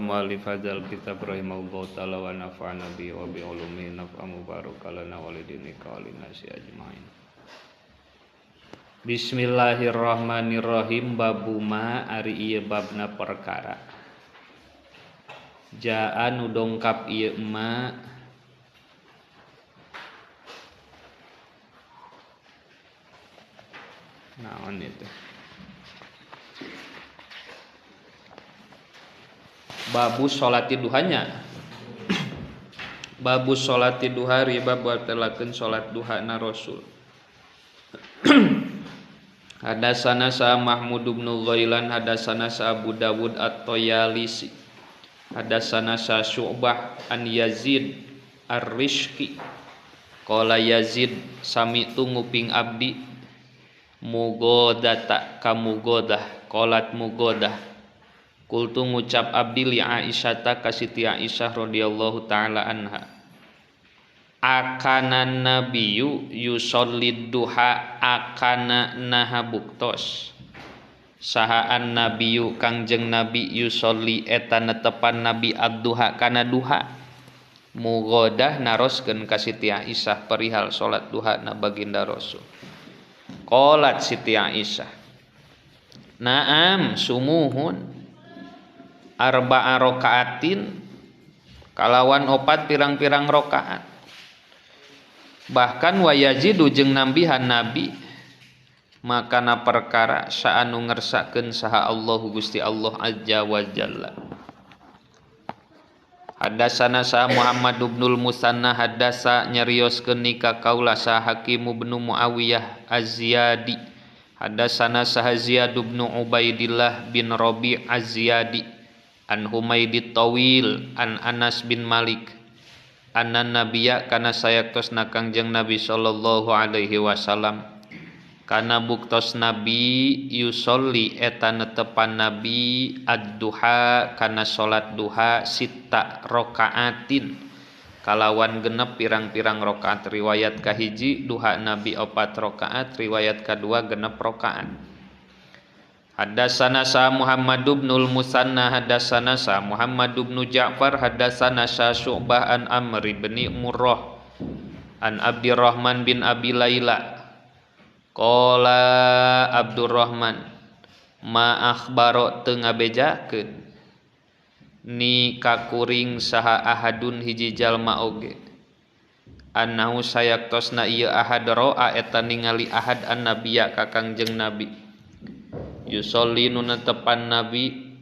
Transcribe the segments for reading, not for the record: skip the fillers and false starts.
muallif hadzal kitab rahimahullahu taala wa nafa'ana bihi wa bi ulumihi naf'an barakalana walidinika walinasi ajmain. Bismillahirrahmanirrahim. Babu ma ari ieu babna perkara. Jaa nu dongkap ieu ma naon itu? Babu sholati duhanya. Babu sholati duha riba batelakeun salat duha na Rasul. Hadasana sa Mahmud bin Ghailan, hadasana sa Abu Dawud at-Tayalisi, hadasana sa Syu'bah an Yazid ar-Rishki. Qala Yazid sami'tu nguping abdi mugodata kamugodah qalat mugodah. Kultu ngucap abdi li Aisyata ka Siti Aisyah radhiyallahu taala anha. Akana nabiyyu yushollid duha akana naha buktos. Sahaan nabiyyu kangjeng nabi yusolli eta netepan nabi ad-duha kana duha. Mugodah naroskeun ka Siti Aisyah perihal salat duha na baginda Rasul. Qalat Siti Aisyah, naam sumuhun arba'a rakaatin kalawan opat pirang-pirang rakaat. Bahkan wa yazidu jeung nambihan nabi makana perkara saanu ngersakeun saha Allahu Gusti Allah azza wa jalla. Hadasana sa Muhammad ibnul Musanna hadasa nyarioskeun nika kaula sa Hakim bin Muawiyah Az-Ziyadi. Hadasana sa Ziyad bin Ubaidillah bin Rabi' Az-Ziyadi an Humaydit Tawil an Anas bin Malik anna nabiyya kana sayaktosna kangjeng Nabi sallallahu alaihi wasallam kana buktos nabi yusolli eta netepan nabi ad-duha kana salat duha sitta rakaatin kalawan genep pirang-pirang rakaat. Riwayat kahiji duha nabi 4 rakaat, riwayat kadua genep rakaat. Hadasana sa Muhammad ibnul Musanna hadasana sa Muhammad ibn Ja'far hadasana sa Syu'bah an Amr bin Murrah an Abdurrahman bin Abi Laila. Qala Abdurrahman ma akhbaro teu ngabejakeun ni kakuring saha ahadun hiji jalma oge annahu sayaktosna ieu ahad roa eta ningali ahad an nabiyya ka kangjeng nabi yusolli nu netepan nabi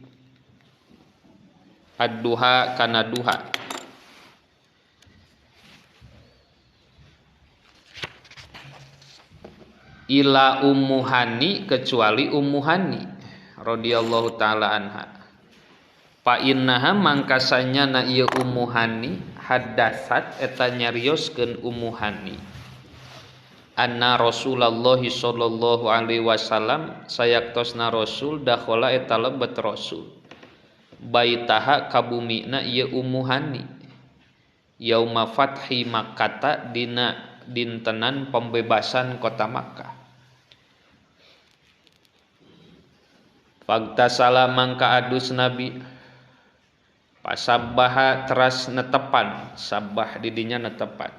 ad-duha kana duha. Ila Ummu Hani kecuali Ummu Hani radhiyallahu taala anha. Fa innaha mangkasanya na ieu Ummu Hani hadasat eta nyarioskeun Ummu Hani anna Rasulullah sallallahu alaihi wasallam sayaktosna Rasul dakhala eta lebet Rasul baitaha kabumina ieu Ummu Hani yauma fathi Makkah dina dintenan pembebasan kota Makkah. Fagtasala mangka adus nabi pasabbaha teras netepan sabbah didinya netepan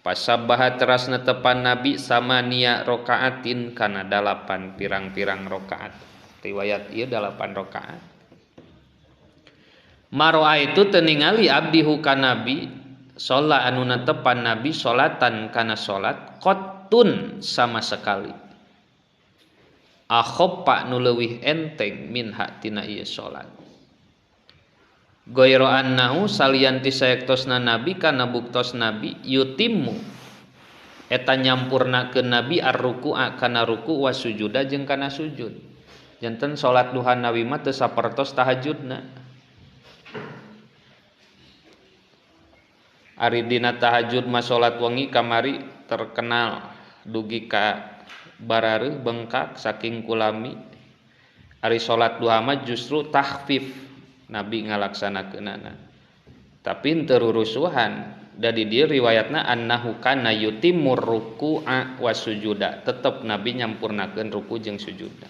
pasabbaha teras netepan nabi sama nia rokaatin kana 8 pirang-pirang rokaat. Riwayat ieu 8 rokaat. Maroa itu teningali abdi hukana nabi sholat anu netepan nabi sholatan kana sholat qotun sama sekali akhoppa nu leuwih enteng minha tina ieu sholat. Goiro annahu salianti sayaktosna nabi kana buktos nabi yutimmu eta nyampurnakeun nabi ar-ruku'a kana ruku' wa sujuda jeung kana sujud. Janten salat duha nabi mah teu sapertos tahajudna. Ari dina tahajud mah salat wengi kamari terkenal dugi ka barareuh bengkak saking kulami. Ari salat duha mah justru takhfif nabi ngalaksanakeunana. Tapi teu rurusuhan. Da di dieu riwayatna annahu kana yutimmur ruku'a wa sujuda. Tetep nabi nyampurnakeun ruku jeung sujuda.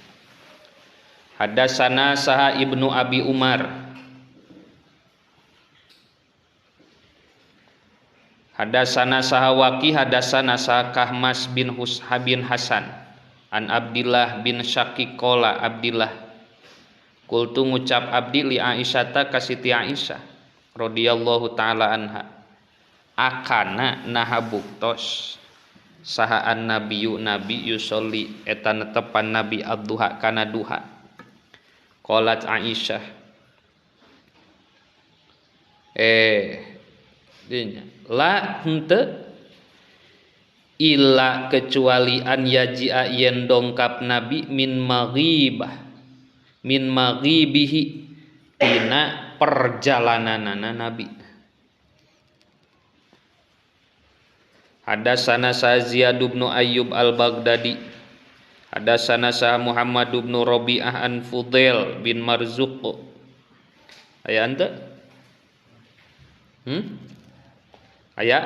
Hadasana saha Ibnu Abi Umar Hadasana sahawaki hadasana Kahmas bin bin Hasan an Abdillah bin Syaqiq qala Abdillah qultu ngucap abdi li Aisyata ka Siti Aisyah radhiyallahu taala anha akana naha buktos saha an nabiyyu nabi yusolli eta netepan nabi ad-duha kana duha qalat Aisyah dinya la henteu illa kecuali an yaji'a yen dongkap nabi min maghibihi tina perjalananana nabi. Hadasana sa Ziyad bin Ayyub al-Baghdadi hadasana sa Muhammad bin Rabi'ah an Fudail bin Marzuq aya ante aya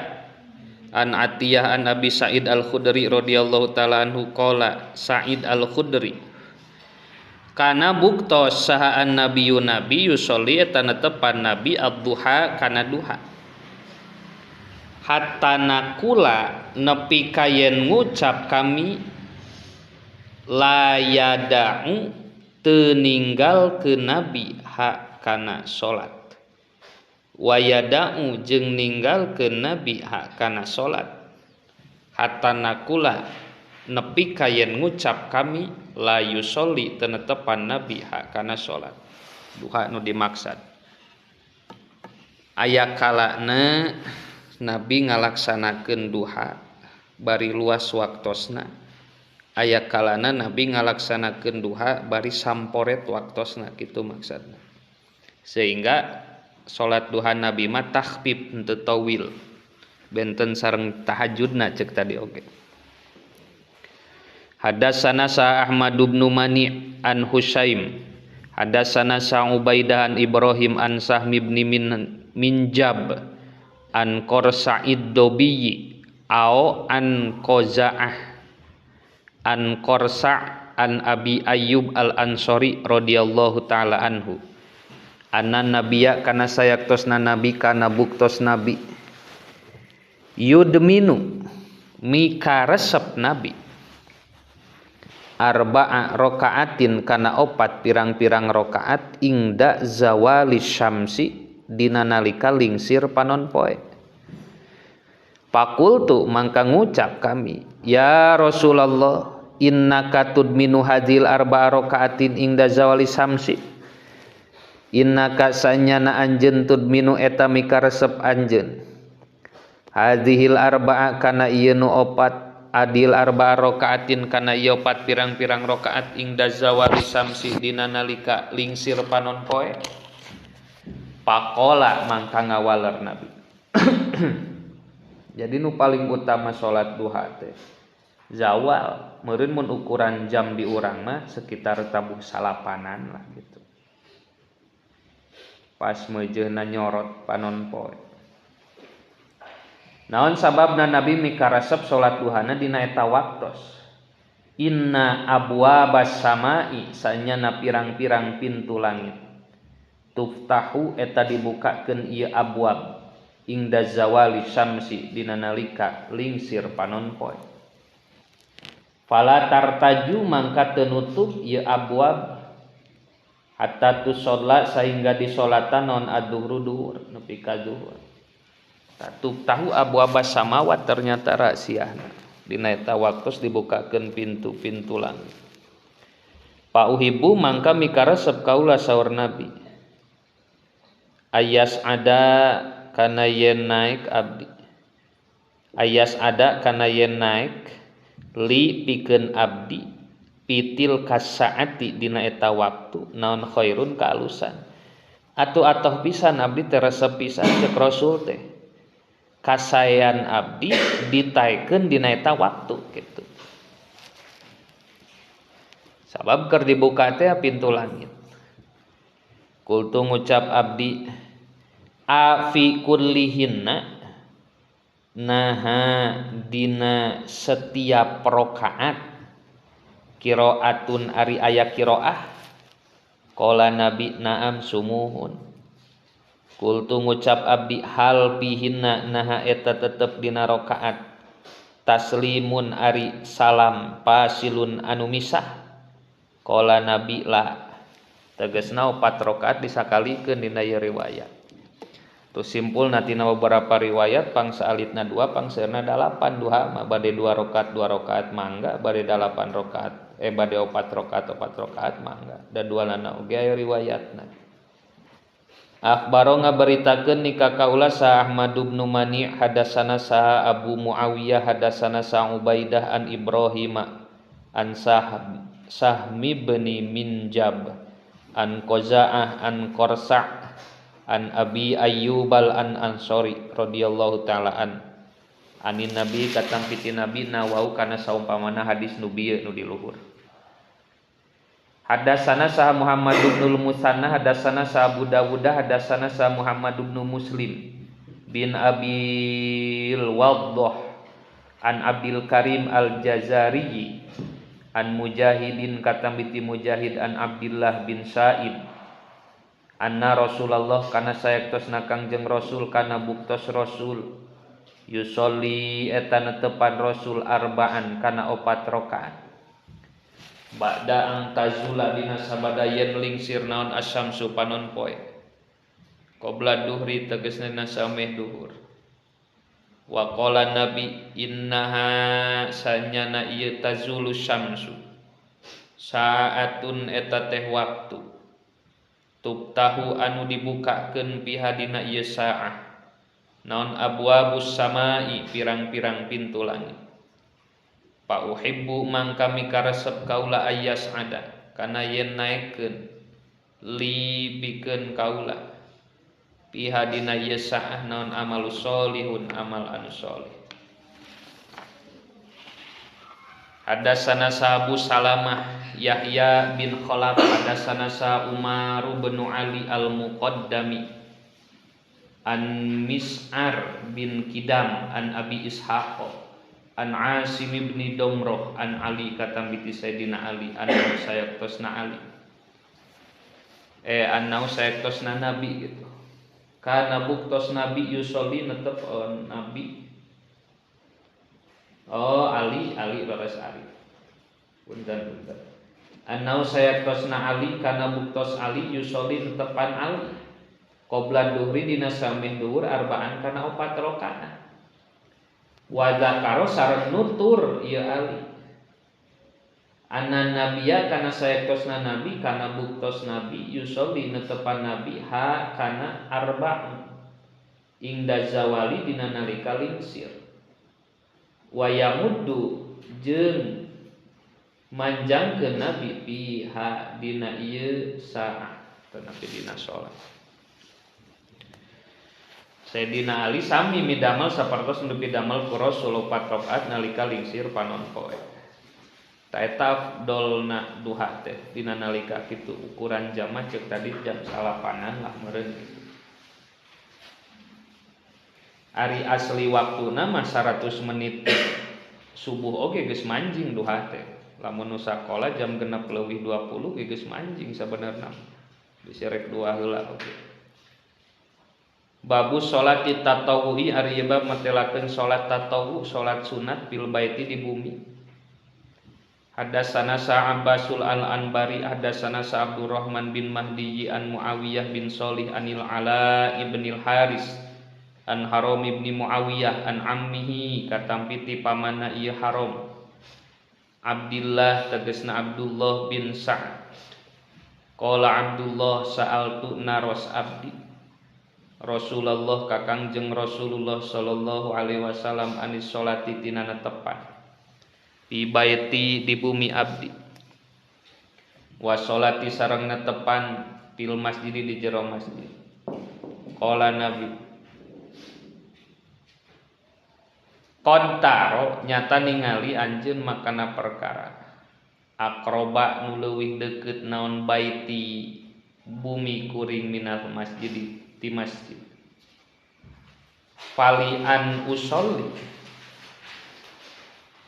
an Atiyah an Abi Sa'id al-Khudri radhiyallahu taala anhu qala Sa'id al-Khudri kana buktos saha an nabiyyu nabi yusolli eta netepan nabi ad-duha kana duha hatta nakula nepi kayen ngucap kami la yada'u teu ninggal ke nabi ha kana salat wa yada'u jeung ninggal ke nabi ha kana salat hatta nakula nepi kayen ngucap kami la yusolli teu netepan nabi ha kana salat duha nu dimaksad aya kalana nabi ngalaksanakeun duha bari luas waktosna aya kalana nabi ngalaksanakeun duha bari samporet waktosna kitu maksudna sehingga salat duha nabi mah takhfif henteu tawil benten sareng tahajudna ceuk tadi oge. Hadasana sa Ahmad bin Mani an Husaim hadasana sa Ubaidah an Ibrahim an Sahmi bin Minjab an Qorsa'id Dobiyi au an Qoza'ah an Qorsa' an Abi Ayyub al-Ansori radhiyallahu taala anhu anna nabiyya kana sayaktosna nabi kana buktos nabi yudminu mika resep nabi arba'a rakaatin kana opat pirang-pirang rakaat ingda zawali syamsi dina nalika lingsir panon poe. Pakultu mangka ngucap kami ya Rasulullah innaka tudminu hadil arba'a rakaatin ingda zawali syamsi innaka sanyana anjeun tudminu eta mikaresep anjeun hadhil arba'a kana ieu nu opat adil arba'a rakaatin kana ieu opat pirang-pirang rakaat ingda zawali syamsi dina nalika lingsir panon poe. Pakola mangka ngawaler nabi jadi nu paling utama salat duha teh zawal meureun mun ukuran jam di urang mah sekitar tabuh salapanan lah gitu pas meujeuna nyorot panon poe. Naon sababna nabi mikaresep salat duhana dina eta waktos inna abwabas samai sanyana pirang-pirang pintu langit tuftahu eta dibukakeun ieu abwab ingda zawali syamsi dina nalika lingsir panon poe. Fala tartaju mangka teu nutup ieu abwab hatta tusalla sehingga disolatan non adzuhru duhur nepi ka zuhur. Tuftahu abwabas samawat ternyata rahasiana dina eta waktos dibukakeun pintu-pintu langit. Pa uhibu mangka mikaresep kaula saur nabi ayas ada kana yen naik abdi ayas ada kana yen naik li pikeun abdi pitil kasaati dina eta waktu naon khairun kaalusan atuh pisan abdi teh resep pisan cek Rasul teh kasayan abdi ditaikeun dina eta waktu kitu sabab keur dibuka teh pintu langit. Kultu ngucap abdi afi kullihinna naha dina setiap rakaat qiraatun ari aya qiraah qala nabi naam sumuhun Kultu ngucap abdi hal pihinna naha eta tetep dina rakaat taslimun ari salam pasilun anu misah. Qala nabi la tegasna 4 rakaat disakalikeun dina ieu riwayat. Tu simpul natina beberapa riwayat pangsa alitna 2 pangsaeuna 8 duha mah bade 2 rakaat mangga bade 8 rakaat bade 4 rakaat mangga da dualana oge aya riwayatna. Akhbaro ngabaritakeun ni ka kaula sa Ahmad bin Mani hadasana sa Abu Muawiyah hadasana sa Ubaidah an Ibrahim an Sahmi bin Minjab an Qaza'ah an Qarsa' an Abi Ayyub al Ansori radhiyallahu taala anin nabi katang piti nabi nawau kana saumpamana hadis nu bieu nu di luhur. Hadasana sa Muhammad bin Musanna hadasana sa Abu Dawud hadasana sa Muhammad bin Muslim bin Abil Waddah an Abdul Karim al-Jazari an Mujahidin katambiti Mujahid an Abdullah bin Sa'id anna Rasulullah kana saektosna Kangjeng Rasul kana buktos Rasul yusolli eta netepan Rasul arba'an kana 4 rakaat ba'da ang tazula dina sabada yen lingsir naon asyamsu panon poe qabla duhri tegasna dina sameh duhur wa qala nabi innaha sanyana ieu tazulu syamsu saatun eta teh waktu tubtahu anu dibukakeun piha dina ieu saah naon abwabus samai pirang-pirang pintu langit pa uhibbu mangka mikaresep kaula ayas ada kana yen naekeun li pikeun kaula piha dina ieu saah naon amalus solihun amal anu soleh. Hadasana sa Abu Salamah Yahya bin Khalaf hadasana sa Umar bin Ali al-Muqaddami an Mis'ar bin Kidam an Abi Ishaq an Asim bin Domroh an Ali katambiti Sayyidina Ali annahu sayaktosna Ali annahu sayaktosna Nabi gitu kana buktos Nabi yusolli netep Nabi Ali baras Ali punten annahu sayaktosna Ali kana buktos Ali yusolli netepan Ali qabla duhri dina sameh duhur arba'an kana 4 rakaat wa zakaro sareng nutur ieu Ali anna nabiyya kana saektosna nabi kana buktos nabi yusolli netepan nabi ha kana arba'un ingda zawali dina nalika lingsir wa yamuddu jeung manjangkeun nabi piha dina ieu saah tanapi dina salat. Sayyidina Ali sami midamel sapertos nepi damel ku Rasul 4 rakaat nalika lingsir panon poe. Ta eta afdolna duha teh dina nalika kitu ukuran jamah ceuk tadi jam 8-an lah meureun. Ari asli waktuna mah 100 menit subuh oge geus manjing duha teh. Lamun nu sakola jam 6:20 geus manjing sabenerna. Bisi rek 2 heula oge. Babu sholati tatawuhi ari bab matelakeun salat tatawu salat sunat fil baiti di bumi. Hadasana sa Abbasul al-Anbari hadasana sa Abdurrahman bin Mahdi an Muawiyah bin Shalih anil Ala ibnil Haris an Haram ibni Muawiyah an ammihi katampiti pamanna ieu Haram Abdullah tegasna Abdullah bin Sa'd qala Abdullah sa'altu naros abdi Rasulullah kakangjeng Rasulullah sallallahu alaihi wasallam anis sholati tina netepan di baiti di bumi abdi wa sholati sareng netepan fil masjid di jero masjid qala nabi qantaro nyata ningali anjeun makana perkara akroba nu leuwih deukeut naon baiti bumi kuring minal masjid di masjid falian usolli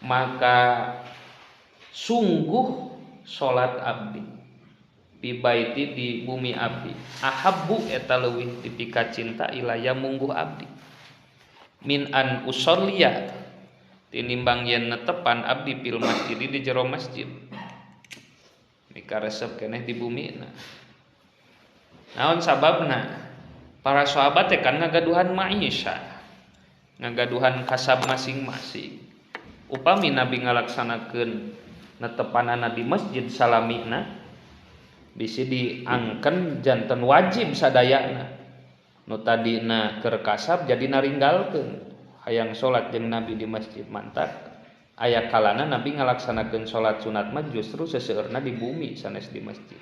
maka sungguh salat abdi fi baiti di bumi abdi ahabbu eta leuwih dipika cinta ilaya mungguh abdi min an usolliya tinimbang yen netepan abdi fil masjid di jero masjid mika resep keneh di bumi naon sababna para sahabat teh kan ngagaduhan maisha ngagaduhan kasab masing-masing upami nabi ngalaksanakeun netepanana di masjid salamina bisi diangken janten wajib sadayana nu tadina keur kasab jadi naringgalkeun hayang salat jeung nabi di masjid mantap aya kalana nabi ngalaksanakeun salat sunat mah justru seseueurna di bumi sanes di masjid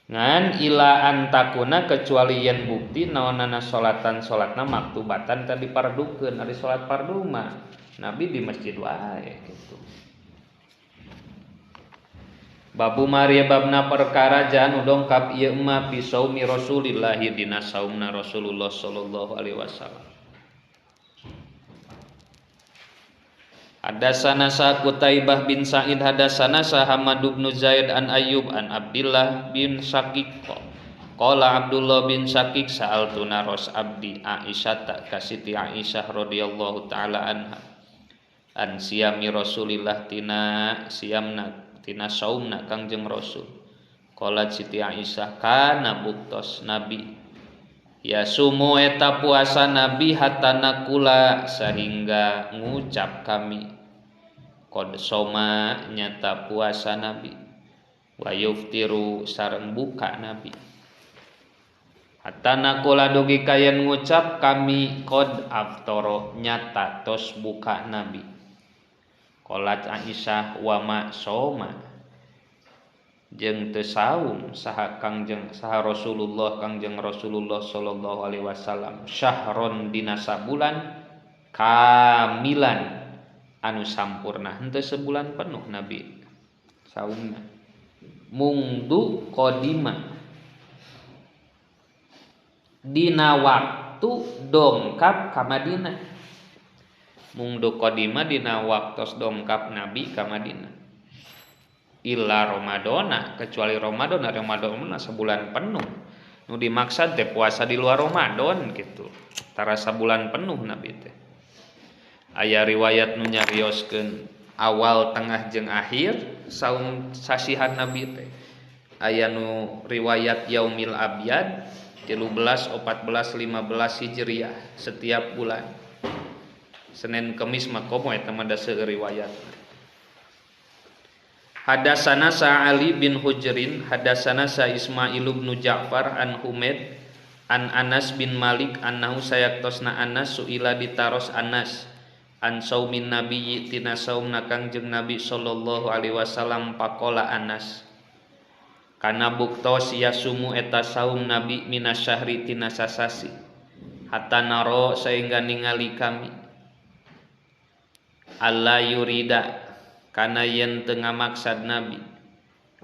ngan ila antakuna kecuali yen bukti naonana salatna maktubatan tadi pardukeun ari salat fardu mah nabi di masjid wae kitu. Babu Maria babna perkara jan dongkap ieu mah fi saumi Rasulillah dina saumna Rasulullah sallallahu alaihi wasallam. Hadatsana sa Qutaibah bin Sa'id hadatsana sa Hamad bin Zaid an Ayyub an Abdullah bin Syakik qala Abdullah bin Syakik sa'altuna ros abdi Aisyah ta ka Siti Aisyah radhiyallahu taala anha an siyami Rasulillah tina siamna tina saumna Kangjeng Rasul qala Siti Aisyah kana buktos nabi ya sumu eta puasa nabi hatana kula sehingga ngucap kami qad soma nyata puasa nabi wa yuftiru sareng buka nabi hatana kula dugi kayen ngucap kami qad aftara nyata tos buka nabi qalat Aisyah wa ma soma jeung teu saum saha Rasulullah Kangjeng Rasulullah sallallahu alaihi wasallam syahron dina sabulan kamilan anu sampurna henteu sebulan penuh nabi saumna mungdu qadima dina waktu dongkap ka Madinah mungdu qadima dina waktos dongkap nabi ka Madinah illa Ramadana kecuali Ramadan sebulan penuh nu dimaksud teh puasa di luar Ramadan gitu tara sabulan penuh nabi teh aya riwayat nu nyarioskeun awal tengah jeung akhir saum sasihan nabi teh aya nu riwayat yaumil abyad 13 14 15 hijriah setiap bulan Senin Kemis makomo eta mah da seueur riwayat. Hadatsana sa Ali bin Hujrin hadatsana sa Ismail bin Ja'far an Humaid an Anas bin Malik annahu sayaktosna Anas suila ditaros Anas an saumin nabiyyi tina saumna Kangjeng Nabi sallallahu alaihi wasallam faqala Anas kana buktos yasumu eta saum nabi minasyahri tina sasasi hatta naro sehingga ningali kami alla yurida kana yen teu ngamaksad nabi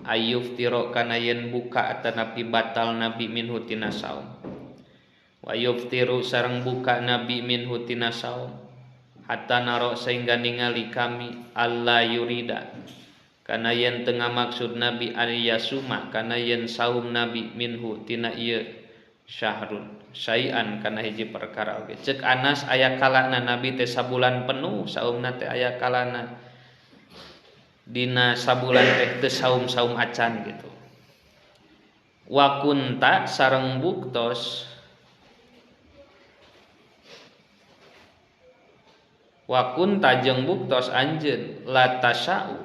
ayyuf tiro kana yen buka atanapi batal nabi minhu tina saum wa yuftiru sareng buka nabi minhu tina saum hatta naro sehingga ningali kami alla yurida kana yen teu ngamaksud nabi aliyasuma kana yen saum nabi minhu tina ieu syahrun syai'an kana hiji perkara oge ceuk Anas aya kalana nabi teh sabulan penuh saumna teh aya kalana dina sabulan teh teu saum-saum acan gitu wa kunta sareng buktos wa kunta jeung buktos anjeun la tasya'u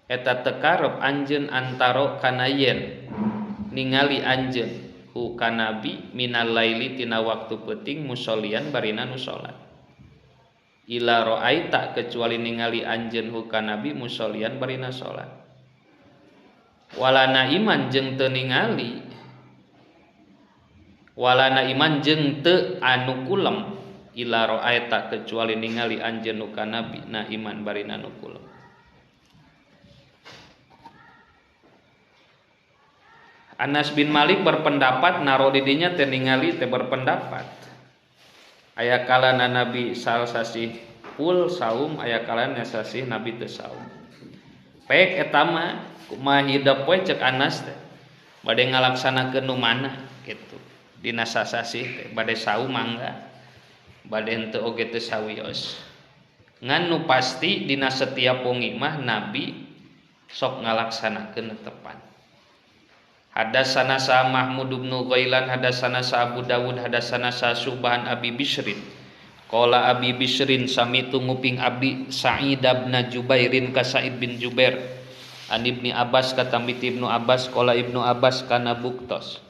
eta teu karep anjeun antaro kana yen ningali anjeun hu kanabi minal laili tina waktu peuting musollian barina nu salat ila ra'aita kecuali ningali anjeun hu kanabi musollian barina salat walana iman jeung teu ningali walana iman jeung teu anu kulem ila ra'aita kecuali ningali anjeun hu kanabi na iman barina nu kulem. Anas bin Malik berpendapat naro didinya teh ningali teh berpendapat aya kalana nabi sal sasih full saum aya kalana sasih nabi teu saum pek eta mah kumaha hidup we cek Anas teh bade ngalaksanakeun nu mana kitu dina sasasi teh bade saum mangga bade henteu oge teu sawios ngan nu pasti dina setiap wengi mah Nabi sok ngalaksanakeun netepan. Hadatsana sa Mahmud bin Ghailan hadatsana sa Abu Dawud hadatsana sa Subhan Abi Bisrin qala Abi Bisrin samitu nguping Abi Sa'id bin Jubairin ka Sa'id bin Jubair an Ibni Abbas katamit Ibnu Abbas qala Ibnu Abbas kana buktos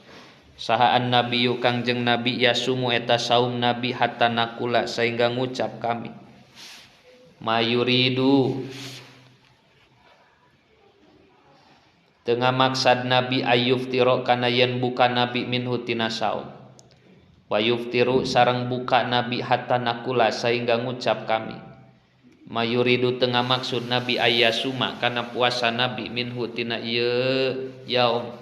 saha an nabiyyu kangjeng Nabi yasumu eta saum Nabi hatta nakula sehingga ngucap kami mayuridu tengah maksad Nabi ayuftiro kana yen buka Nabi minhu tina saum wa yuftiru sareng buka Nabi hatta nakula sehingga ngucap kami mayuridu tengah maksud Nabi ayyasuma kana puasa Nabi minhu tina ieu yaum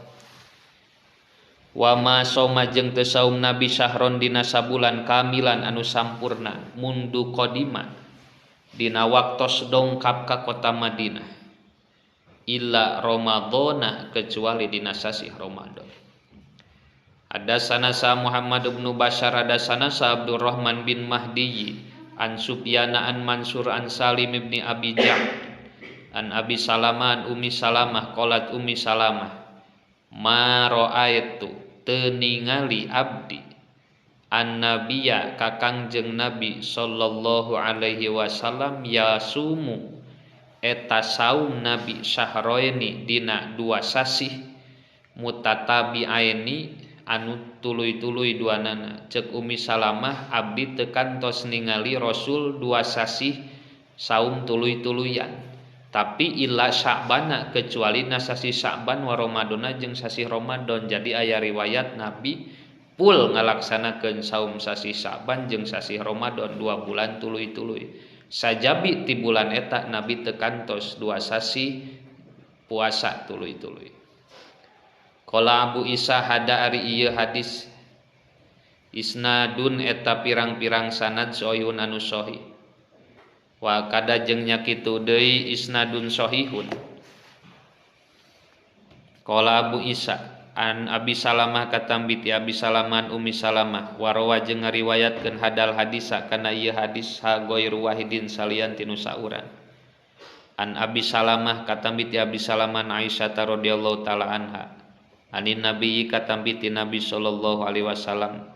wa ma soma jeung teu saum Nabi syahron dina sabulan kamilan anu sampurna mundu qadima dina waktos dongkap ka kota Madinah illa Ramadhana kecuali dina sasi Ramadan. Hadatsana sa Muhammad bin Bashar hadatsana sa Abdurrahman bin Mahdi an Sufyan an Mansur an Salim bin Abi Ja'd an Abi Salamah an Ummi Salamah qalat Ummi Salamah ma ra'aitu teu ningali abdi an nabiyya ka kangjeng Nabi sallallahu alaihi wasallam yasumu eta saum Nabi syahroini dina dua sasih mutatabi'aini anu tuluy-tuluy duanana cek Ummi Salamah abdi teu kantos ningali Rasul dua sasih saum tuluy-tuluyan tapi illa Sya'bana kecuali na sasih Sya'ban wa Ramadana jeung sasih Ramadan jadi aya riwayat Nabi pul ngalaksanakeun saum sasih Sya'ban jeung sasih Ramadan 2 bulan tuluy-tuluy sajabi ti bulan eta Nabi teu kantos dua sasi puasa tuluy-tuluy. Qala Abu Isa hada ari ieu hadis isnadun eta pirang-pirang sanad sahihun anu sahih. Wa kada jeung nya kitu deui isnadun sahihun. Qala Abu Isa an Abi Salamah katambi ti Abi Salamah Ummi Salamah warawa jeung ngariwayatkeun hadal hadisa kana ieu hadis ha ghairu wahidin salian tinu sauran an Abi Salamah katambi ti Abi Salamah Aisyah radhiyallahu taala anha anin nabi katambi ti Nabi sallallahu alaihi wasallam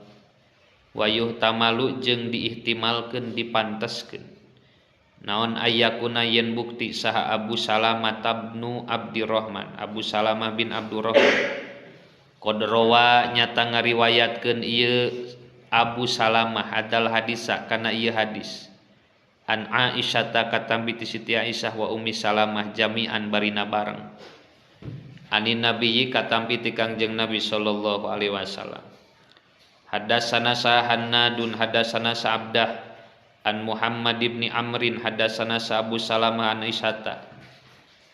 wa yuhtamalu jeung diihtimalkeun dipanteskeun naon ayakuna yen bukti saha Abu Salamah tabnu Abdurrahman Abu Salamah bin Abdurrahman Qadrowa nyata ngariwayatkeun ieu Abu Salamah hadal hadisa kana ieu hadis an Aisyah katambi ti Siti Aisyah wa Ummi Salamah jami'an barina bareng anin nabiyyi katambi ti kangjeng Nabi sallallahu alaihi wasallam hadatsana sa Hannadun hadatsana sa Abdah an Muhammad ibni Amrin hadatsana sa Abu Salamah an Aisyah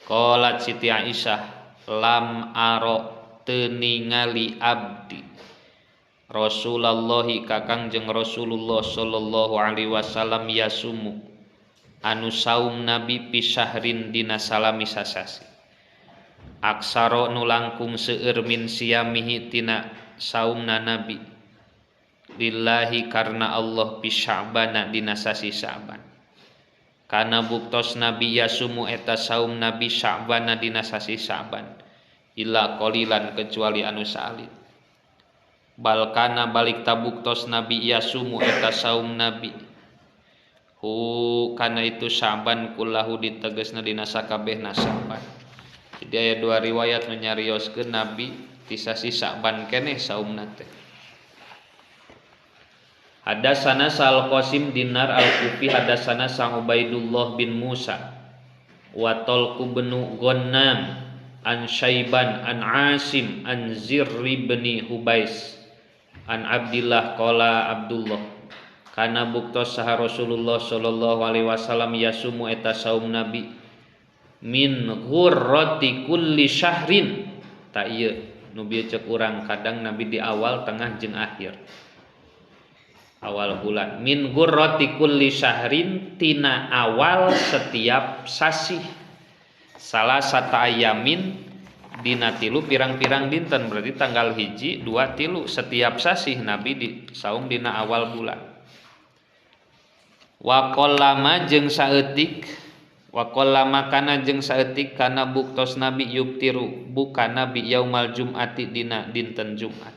qalat Siti Aisyah lam aro teu ningali abdi Rasulullah kakangjeng Rasulullah sallallahu alaihi wasallam yasumu anu saum Nabi pisahrin dina salami sasasi aksaro nu langkung seueur min siyamihi tina saumna Nabi lillahi karna Allah pisya'bana dina sasi Sya'ban kana buktos Nabi yasumu eta saum Nabi Sya'bana dina sasi Sya'ban illa qalilan kecuali anu saalit balkana balik tabuktos Nabi yasumu eta saum Nabi hu kana itu Sya'ban kullahu ditegesna dina sakabehna Sya'ban jadi aya dua riwayat nu nyarioskeun Nabi ti sasi Sya'ban keneh saumna teh hadatsana Sal Qasim Dinar Al-Kufi hadatsana Sa Ubaidullah bin Musa wa Talq bin Ghannam an Syaiban an Asim an Zirri bin Hubais an Abdillah qala Abdullah kana buktos saha Rasulullah sallallahu alaihi wasallam yasumu eta saum Nabi min ghurrati kulli syahrin ta ieu nu bieu ceuk urang kadang Nabi di awal tengah jeung akhir awal bulan min ghurrati kulli syahrin tina awal setiap sasih salah sata ayamin dina tilu pirang-pirang dinten, berarti tanggal 1, 2, 3 setiap sasih Nabi di saum dina awal bulan. Wa qallama jeung saeutik, wa qallama kana jeung saeutik kana buktos Nabi yuktiru buka Nabi yaumal jum'ati dina dinten Jumat.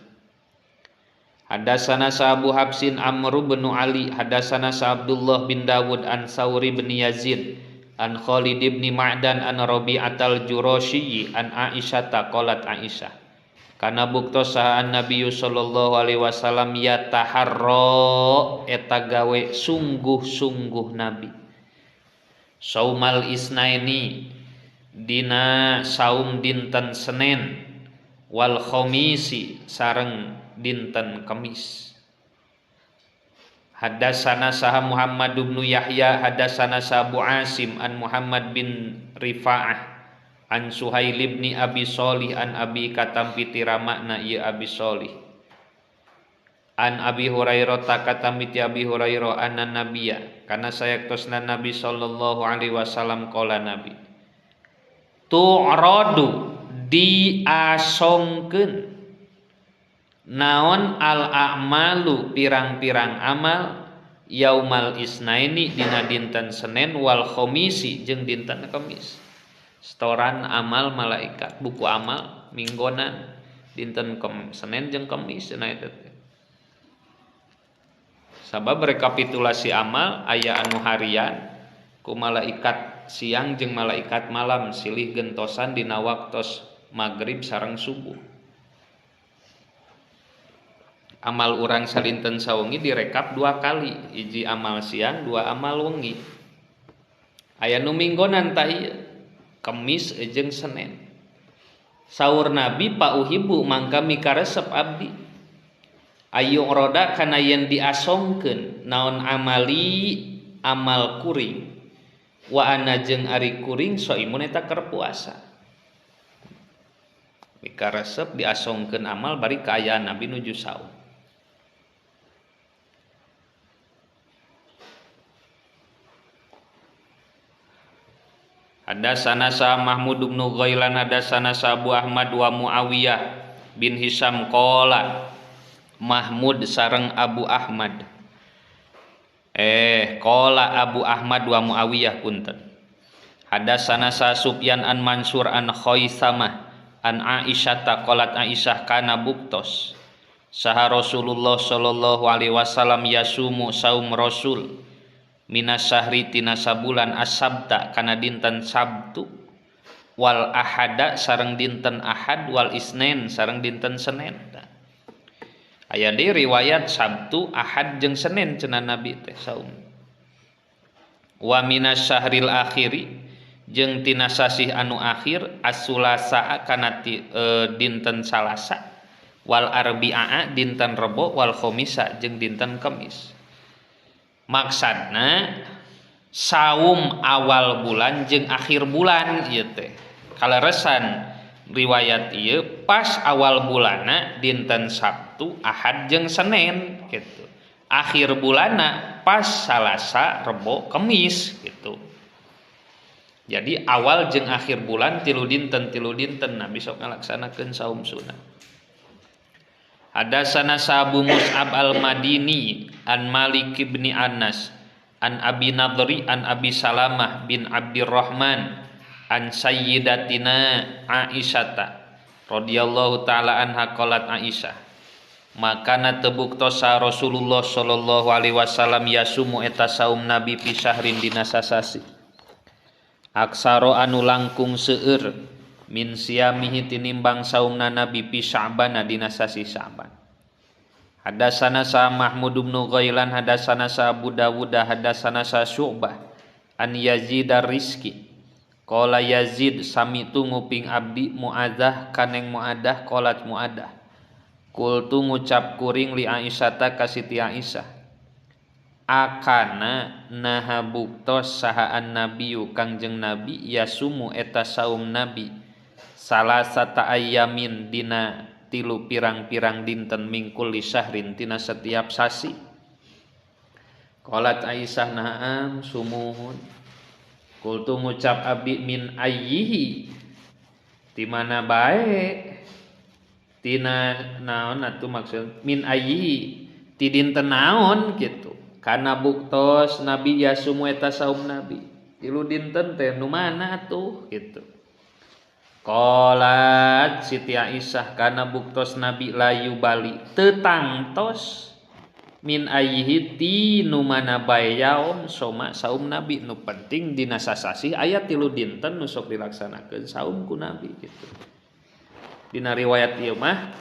Hadasana sa Abu Habsin Amr bin Ali, hadasana sa Abdullah bin Dawud an Sauri bin Yazid an Khalid bin Ma'dan an Rabi'atal Jurasyi an Aisyah qalat Aisyah kana buktos saha Nabi sallallahu alaihi wasallam yataharra eta gawe sungguh-sungguh Nabi saumal isnaini dina saum dinten Senin wal khamisi sareng dinten Kamis. Hadasana saha Muhammad bin Yahya hadasana sa Abu Asim an Muhammad bin Rifa'ah an Suhail bin Abi Shalih an Abi katam pitira makna ieu Abi Shalih an Abi Hurairah katam piti Abi Hurairah anna nabiyya kana sayaktosna Nabi sallallahu alaihi wasallam qala Nabi tu'radu diasongkeun naon al a'malu pirang-pirang amal yaumal isnaini dina dinten Senin wal khamisi jeung dinten Kamis. Setoran amal malaikat buku amal minggonan dinten Senin jeung Kamis cenah eta teh. Sabab rekapitulasi amal aya anu harian ku malaikat siang jeung malaikat malam silih gentosan dina waktos magrib sareng subuh. Amal urang salinten sawengi direkap 2 kali, hiji amal siang, 2 amal wengi. Aya nu minggonan tah ieu, Kamis jeung Senin. Saur Nabi pa uhibu mangka mikaresep abdi. Ayu roda kana yen diasongkeun naon amali amal kuring. Wa ana jeung ari kuring soimun eta keur puasa. Mikaresep diasongkeun amal bari kaayaan Nabi nuju saum. Hadasana sa Mahmud bin Ghailan hadasana sa Abu Ahmad wa Muawiyah bin Hisam qala Mahmud sareng Abu Ahmad qala Abu Ahmad wa Muawiyah punten hadasana sa Sufyan an Mansur an Khaisamah an Aisyah qalat Aisyah kana buktos saha Rasulullah sallallahu alaihi wasallam yasumu saum Rasul minas syahri tina sabulan as-sabta kana dinten Sabtu wal ahada sareng dinten Ahad wal isnin sareng dinten Senin. Aya deui riwayat Sabtu, Ahad jeung Senin cenah Nabi teh saum. Wa minas syahril akhiri jeung tina sasih anu akhir as-sulasa kana dinten Salasa wal arbi'a dinten Rebo wal khamisa jeung dinten Kamis. Maksudna saum awal bulan jeung akhir bulan ieu teh kaleresan riwayat ieu pas awal bulanna dinten Sabtu, Ahad jeung Senin gitu. Akhir bulanna pas Salasa, Rebo, Kamis gitu. Jadi awal jeung akhir bulan tilu dinten Nabi sok ngalaksanakeun saum sunat. Hadasana Abu Mus'ab al-Madini an Malik bin Anas an Abi Nadri an Abi Salamah bin Abdurrahman an Sayyidatina Aisyata radhiyallahu taala anha qalat Aisyah makana tebuktosa Rasulullah sallallahu alaihi wasallam yasumu eta saum Nabi fi syahrin dina sasasi aksaro anu langkung seueur min siyamihi tinimbang saumna Nabi fi Sya'ban dina sasi Sya'ban. Hadasana sa Mahmud bin Ghailan hadasana sa Abu Dawud hadasana sa Syu'bah an Yazid ar-Rizki qala Yazid samitu nguping abdi Muadzah kaneng Muadah qalat Muadah qultu ngucap kuring li Aisyah ka Siti Aisyah akana naha buktos sahaan nabiyu kangjeng Nabi yasumu eta saum Nabi salasata ayamin dina tilu pirang-pirang dinten mingkul li syahrin tina setiap sasi. Qalat Aisyah na'am sumuhun. Kultu ngucap abdi min ayyihi di mana bae tina naon atuh maksud min ayyihi ti dinten naon gitu kana buktos nabi yasumu eta saum nabi tilu dinten teh nu mana atuh gitu. Qalat Siti Aisyah kana buktos nabi layu bali teu tangtos min ayyihi ti nu mana bae yaum soma saum nabi nu penting dina sasasi aya tilu dinten nu sok dilaksanakeun saum ku nabi gitu. Dina riwayat ieu mah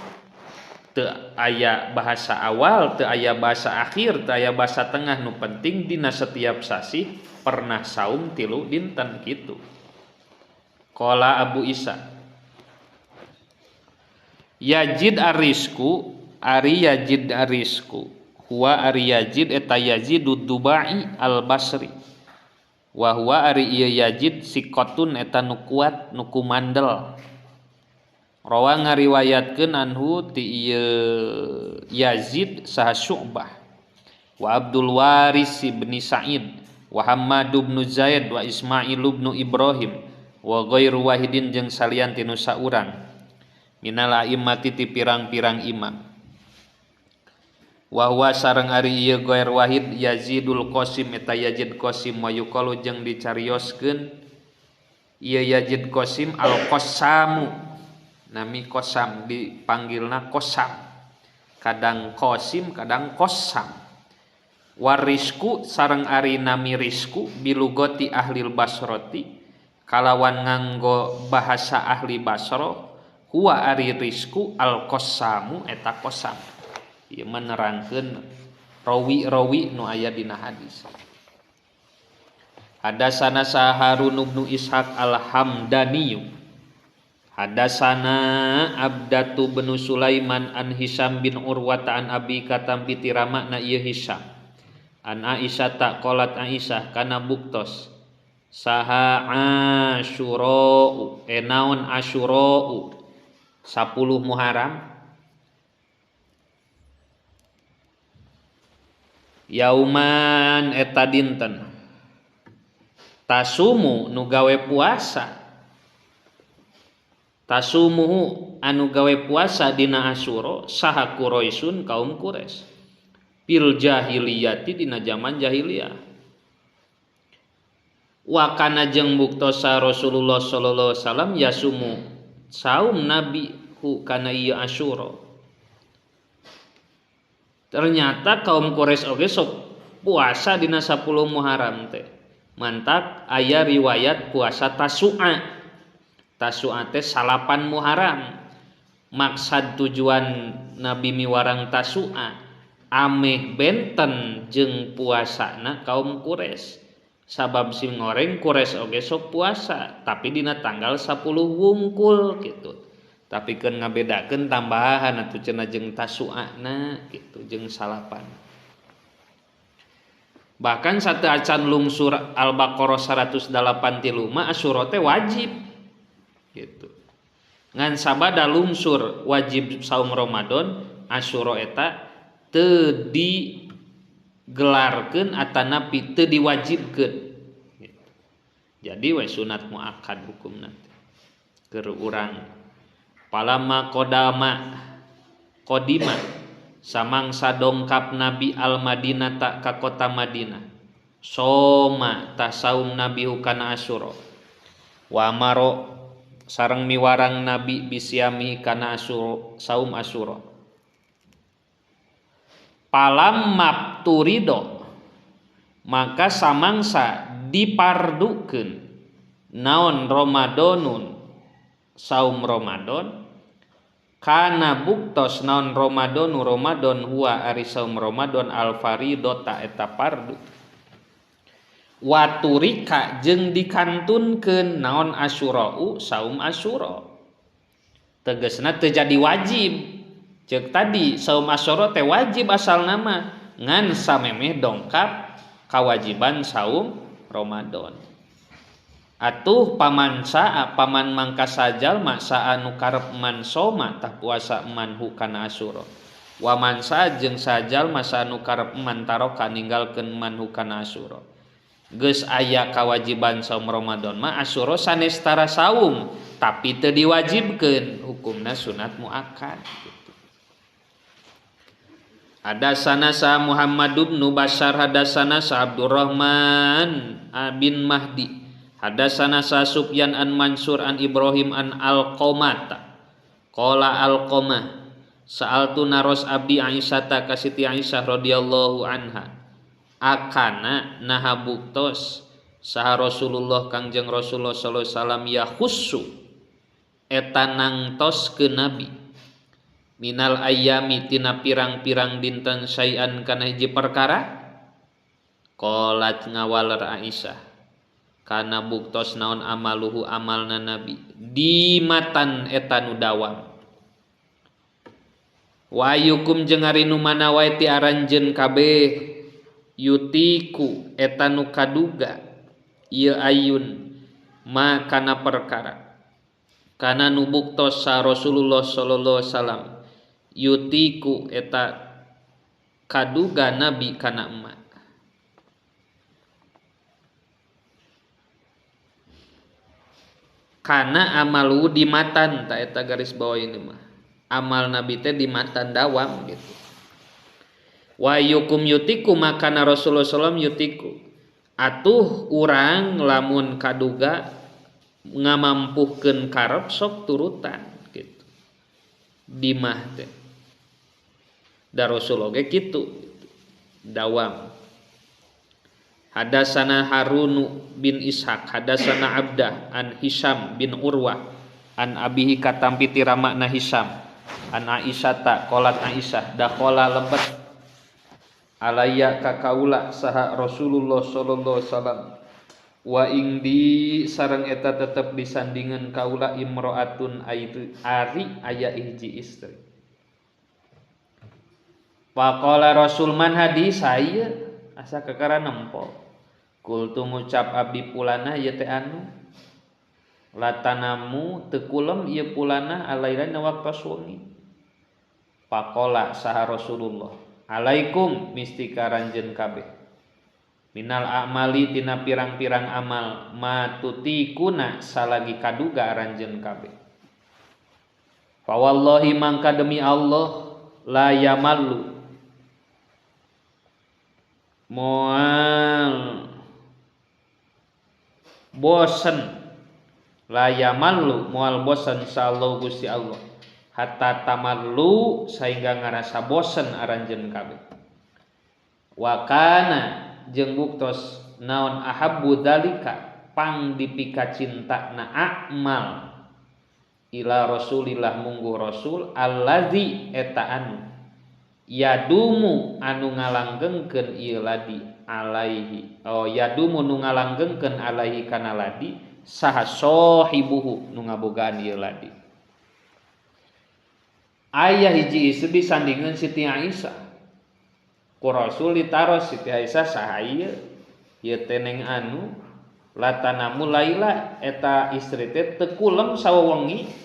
teu aya bahasa awal, teu aya bahasa akhir, teu aya bahasa tengah, nu penting dina setiap sasi pernah saum tilu dinten kitu. Qala Abu Isa Yazid arisku ari Yazid arisku huwa ari Yazid eta Yazidud Dubai al-Basri wa huwa ari ieu Yazid sikotun eta nu kuat nu kumandel. Rawa ngariwayatkeun anhu ti ieu Yazid saha Syu'bah wa Abdul Waris bin Sa'id wa Hammad bin Zaid wa Ismail bin Ibrahim wa ghairu wahidin jeung salian ti nu saurang minal a'immati ti pirang-pirang imam. Wa huwa sareng ari ieu ghair wahid Yazidul Qasim eta Yazid Qasim wa yuqalu jeung dicarioskeun ieu Yazid Qasim al-Qassamu nami Qasam dipanggilna Qasam kadang Qasim kadang Qassam. Warisku sareng ari nami risku bilugoti ahlil basroti kalawan nganggo bahasa ahli Basro huwa ari risku al-Qassamu eta Qasam. Ieu menerangkeun rawi-rawi nu aya dina hadis. Hadasana Harun bin Ishaq al-Hamdani. Hadasana Abdatu bin Sulaiman an Hisam bin Urwata an Abi Katam bitirama na ieu Hisam. An Aisyah ta qalat Aisyah kana buktos saha Asyura naon Asyura 10 Muharram yauman eta dinten tasumu nu gawe puasa tasumuhu anu gawe puasa dina Asyura saha Quraisyun kaum Quraisy fil jahiliyati dina zaman jahiliyah wa kana jeung buktosa Rasulullah sallallahu alaihi wasallam yasumu saum nabi ku kana ieu Asyura. Ternyata kaum Quraisy oge sok puasa dina 10 Muharram teh. Mantap aya riwayat puasa Tasu'a. Tasu'a teh 8 Muharram. Maksad tujuan Nabi miwarang Tasu'a ameh benten jeung puasana kaum Quraisy. Sabab sim ngoreng Quraisy oge sok puasa tapi dina tanggal 10 wungkul gitu. Tapi kan ngabedakeun tambahan atuh cenah jeung tasu'ana gitu jeung salapan. Bahkan sateu acan lungsur Al-Baqarah 183 mah Asyura teh wajib gitu. Ngan sabada lungsur wajib saum Ramadan Asyura eta teu digelarkeun atanapi teu diwajibkeun gitu. Jadi we sunat muakkad hukumna keur urang palama kodima samangsa dongkap Nabi al-Madinah tak ka kota Madinah soma tasaum Nabi hukana Asyura wa amaro sareng miwarang Nabi bisyami kana Asyura saum Asyura palam mabturido maka samangsa dipardukeun naon Ramadanun saum Ramadan kana buktos naon Ramadanu Ramadan huwa ari saum Ramadan al faridota eta fardu waturika jeung dikantunkeun naon Asyura'u saum Asyura tegasna teu jadi wajib ceuk tadi saum Asyura teh wajib asal nama ngan samemeh dongkap kawajiban saum Ramadan. Atuh paman mangka sajal maksa anu karep man soma tah puasa man hukana Asyura. Wa man jeung sajal masa anu karep man taroka ninggalkeun man hukana Asyura. geus aya kawajiban saum Ramadan mah Asyura sanes tara saum tapi teu diwajibkeun hukumna sunat muakkad gitu. Hadatsana sa Muhammad bin Bashar hadatsana sa Abdurrahman bin Mahdi hadatsana sa Sufyan an Mansur an Ibrahim an Alqamah qala Alqamah sa'altu naros abdi Aisyah ka Siti Aisyah radhiyallahu anha akana naha buktos saha Rasulullah Kangjeng Rasulullah sallallahu alaihi wasallam ya khussu eta nangtoskeun nabi minal ayyami tina pirang-pirang dinten sayan kana hiji perkara qalat ngawaler Aisyah kana buktos naon amaluhu amalna nabi di matan eta nu dawam wa yukum jeung ari nu mana wae ti aranjeun kabeh yutiku eta nu kaduga ieu ayun ma kana perkara kana nu buktos sa Rasulullah sallallahu alaihi wasallam yutiku eta kaduga nabi kana emak kana amalu di matan ta eta garis bawah ini mah amal nabi teh di matan dawam gitu wa yukum yutiku makana Rasulullah sallallahu yutiku atuh urang lamun kaduga ngamampuhkeun karep sok turutan gitu di mah teh da Rasulullah ge kitu dawam. Hadatsana Harun bin Ishaq hadatsana Abdah an Hisham bin Urwah an abihi katampi ti ramakna Hisham an Aisyata qalat Aisyah dakhala lebet alayya ka kaula saha Rasulullah sallallahu alaihi wasallam wa ingdi sareng eta tetep disandingan kaula imroatun aitu ari aya hiji istri. Faqala Rasul man hadis saya asa kakara nempo. Kultu ngucap abdi pulana ieu teh anu latanamu teu kulem ieu pulana alairana waktu wengi. Faqala saha Rasulullah alaikum misti karanjeun kabeh minal a'mali tina pirang-pirang amal matutikuna salagi kaduga aranjeun kabeh. Fa wallahi mangka demi Allah la yamallu moal bosen la yamallu moal bosen insyaallah Gusti Allah hatta tamallu sehingga ngarasa bosen aranjeun kabeh. Wa kana jeung buktos naon ahabbu dzalika pang dipika cintana amal ila Rasulillah mungguh Rasul allazi eta anu yadumu anu ngalanggengkeun ieu ladi alaihi yadumu nu ngalanggengkeun alaihi kana ladi saha sahibuhu nu ngabogaan ieu ladi. Aya hiji istri disandingeun Siti Aisyah ku Rasul ditaros Siti Aisyah saha ieu teh neng anu latanamu laila eta istri teh teu kulem sawewengi.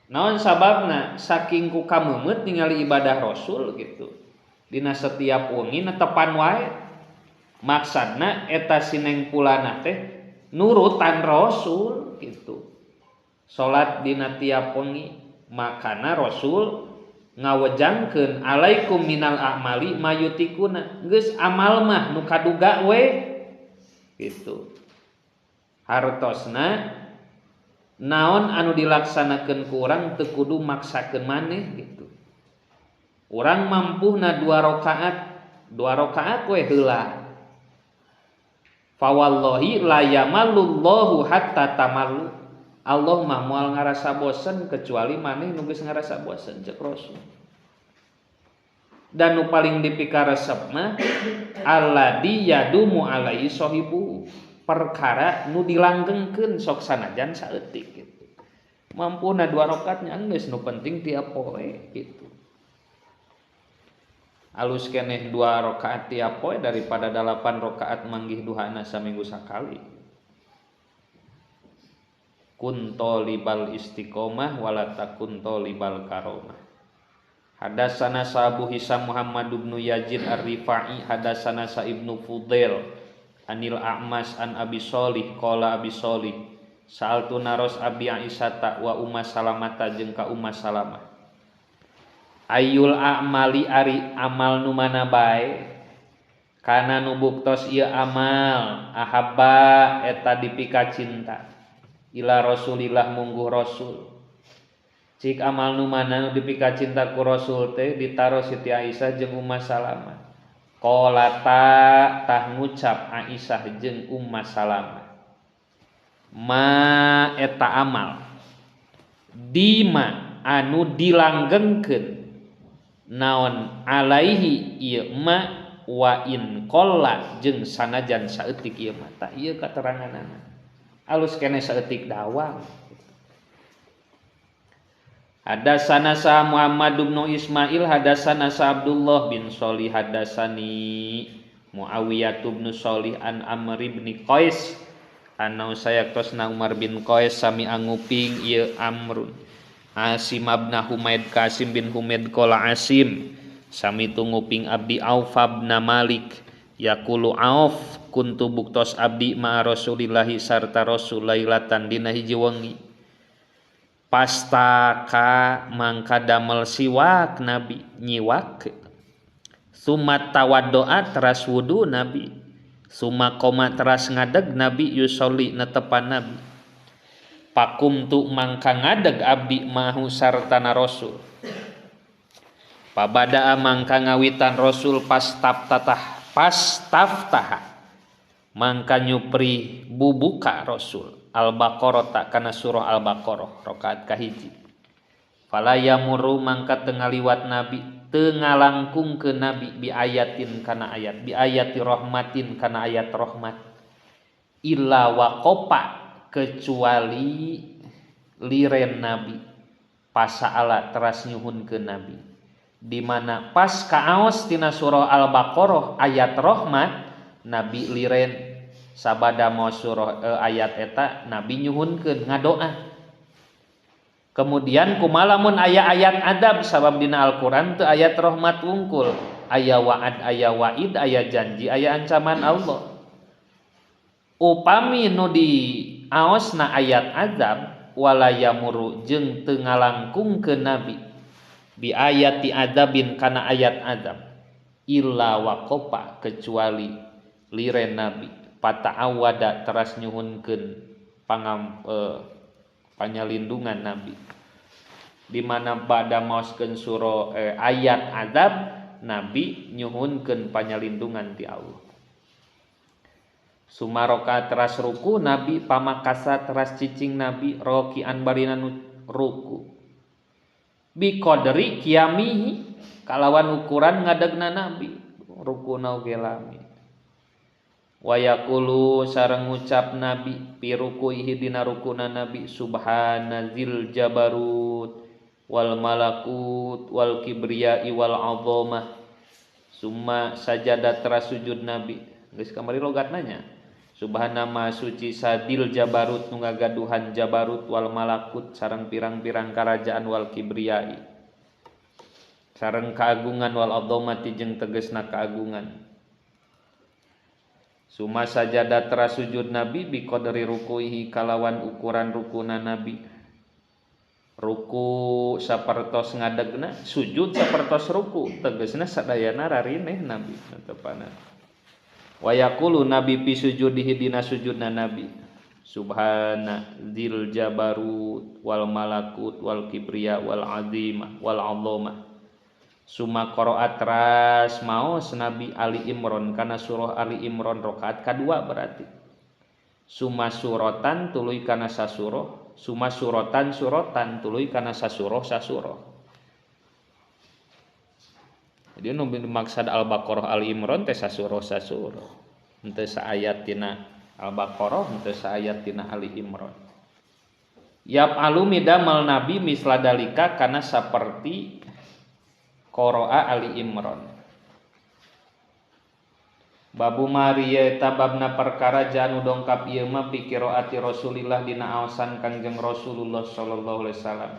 Naon sababna saking ku kameumeut ningali ibadah Rasul gitu dina setiap wengi netepan wae maksudna eta sineng pulana teh nurutan Rasul gitu salat dina tiap wengi makana Rasul ngawejangkeun alaikum minal a'mali mayutikuna geus amal mah nu kaduga we gitu hartosna naon anu dilaksanakeun ku urang teu kudu maksakeun maneh gitu. Urang mampuna 2 rakaat we heula. Fa wallahi la yamallullahu hatta tamallu. Allah mah moal ngarasa bosen kecuali maneh nu geus ngarasa bosen cek Rasul. Dan nu paling dipikaresep mah alladzi yadumu alaihi sahibu. Perkara nu dilanggengkeun sok sanajan saeutik gitu. Mampuna 2 rakaat nya geus nu penting tiap poe gitu. Alus keneh 2 rakaat tiap poe daripada 8 rakaat manggih duhana saminggu sakali. Kun talibal istiqomah wala takun talibal karomah. Hadatsana Abu Hisam Muhammad bin Yazid Ar-Rifai hadatsana Sa Ibnu Fudail Anil A'mas an Abi Sholih qala Abi Sholih sa'altu naros Abi Aisyata wa Umma Salamata jeung ka Umma Salamah Ayul a'mali ari amal nu mana bae kana nu buktos ieu amal ahabba eta dipika cinta ila Rasulillah mungguh Rasul cik amal nu mana nu dipika cinta ku Rasul teh ditaro Siti Aisyah jeung Umma Salamah qalata tah ngucap Aisyah jeung Umma Salamah ma eta amal dima anu dilanggengkeun naon alaihi ieu ma wa in qalla jeung sanajan saeutik ieu mah tah ieu kateranganana alus keneh saeutik dawang. Hadatsana sa Muhammad bin Ismail hadatsana sa Abdullah bin Shalih hadatsani Muawiyah bin Shalih an Amr bin Qais anu sayakosna Umar bin Qais sami anguping ieu Amrun Asim bin Humaid Qasim bin Humaid qala Asim sami tunguping abdi Auf bin Malik yaqulu Auf kuntu buktos abdi ma Rasulillahi sarta Rasul lailatan dina hiji wengi pastaka mangka damel siwak Nabi nyiwak summa tawaddoa teras wudu Nabi summa qoma teras ngadeg Nabi yusolli netepan Nabi pakumtu mangka ngadeg abdi mahu sartana Rasul pabada'a mangka ngawitan Rasul pastaftaha mangka nyupri bubuka Rasul Al-Baqarah tak kana surah Al-Baqarah rakaat kahiji fala yamuru mangka teu ngaliwat Nabi teu ngalangkungkeun Nabi bi ayatin kana ayat bi ayati rahmatin kana ayat rahmat illa waqopa kecuali liren Nabi pasaala teras nyuhunkeun Nabi di mana pas kaos tina surah Al-Baqarah ayat rahmat Nabi liren sabada mau surah ayat eta Nabi nyuhunkeun ngadoa kemudian kumalamun aya ayat adab sabab dina Al-Qur'an teu ayat rahmat wungkul aya wa'ad aya wa'id aya janji aya ancaman Allah upami nu di aosna ayat azab wala yamuru jeung teu ngalangkungkeun Nabi bi ayati adzabin kana ayat azab illa waqopa kecuali liren Nabi pata'awada teras nyuhunkeun panyalindungan Nabi di mana bada maoskeun surah ayat azab Nabi nyuhunkeun panyalindungan ti Allah sumaroka teras ruku Nabi pamakasa teras cicing Nabi rokian barina ruku bi qadri qiyamihi kalawan ukuran ngadegna Nabi rukuna oge lami wa yaqulu sareng ngucap Nabi pi rukuihi dina rukuna Nabi subhanazil jabarut wal malakut wal kibriyai wal azamah summa sajada teras sujud Nabi geus kamari logatna nya subhanama suci sadil jabarut nu ngagaduhan jabarut wal malakut sareng pirang-pirang karajaan wal kibriyai sareng kaagungan wal azamati jeung tegasna kaagungan summa sajada teras sujud Nabi bi qadri rukuihi kalawan ukuran rukuna Nabi ruku sapertos ngadegna sujud sapertos ruku tegasna sadayana rarineh Nabi netepana wa yaqulu Nabi fi sujudihi dina sujudna Nabi subhana dzil jabarut wal malakut wal kibriya wal azimah wal azamah summa qaraat teras maos Nabi Ali Imran kana surah Ali Imran rakaat kadua berarti summa suratan tuluy kana sasurah summa suratan suratan tuluy kana sasurah jadi nu maksud Al-Baqarah Ali Imran teh sasurah henteu saayat tina Al-Baqarah henteu saayat tina Ali Imran yap alumida mal Nabi misla dalika kana saperti qara'a Ali Imran babu mariya tababna perkara janu dongkap ieu mah fi qiraati Rasulillah dina aosan Kangjeng Rasulullah sallallahu alaihi wasallam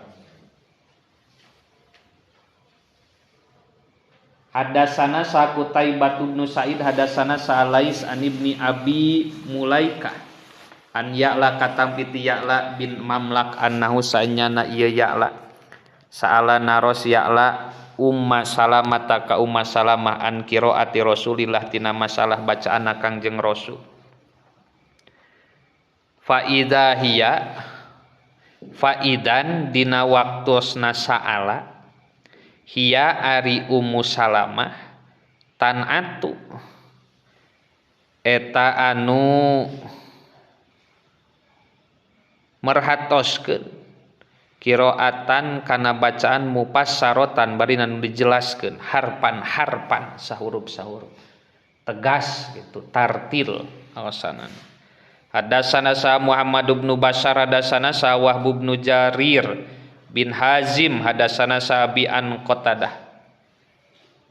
Hadasana sa Qutaibah bin Sa'id hadasana sa Lais an ibni Abi Mulaikah an Ya'la katam piti Ya'la bin Mamlak annahu sa'nyana ieu Ya'la sa'ala naros Ya'la Umma Salamah ka Umma Salamah an qiraati Rasulillah tina masalah bacaan Kangjeng Rasul. Faidan dina waktosna sa'ala hiya ari Ummu Salamah tan atu eta anu merhatoskeun qiraatan kana bacaan mupassaratan bari anu dijelaskeun harpan sahurup tegas gitu tartil awasanan. Hadasana sa Muhammad bin Bashar hadasana sa Wahb bin Jarir bin Hazim hadasana sa Abi an Qatadah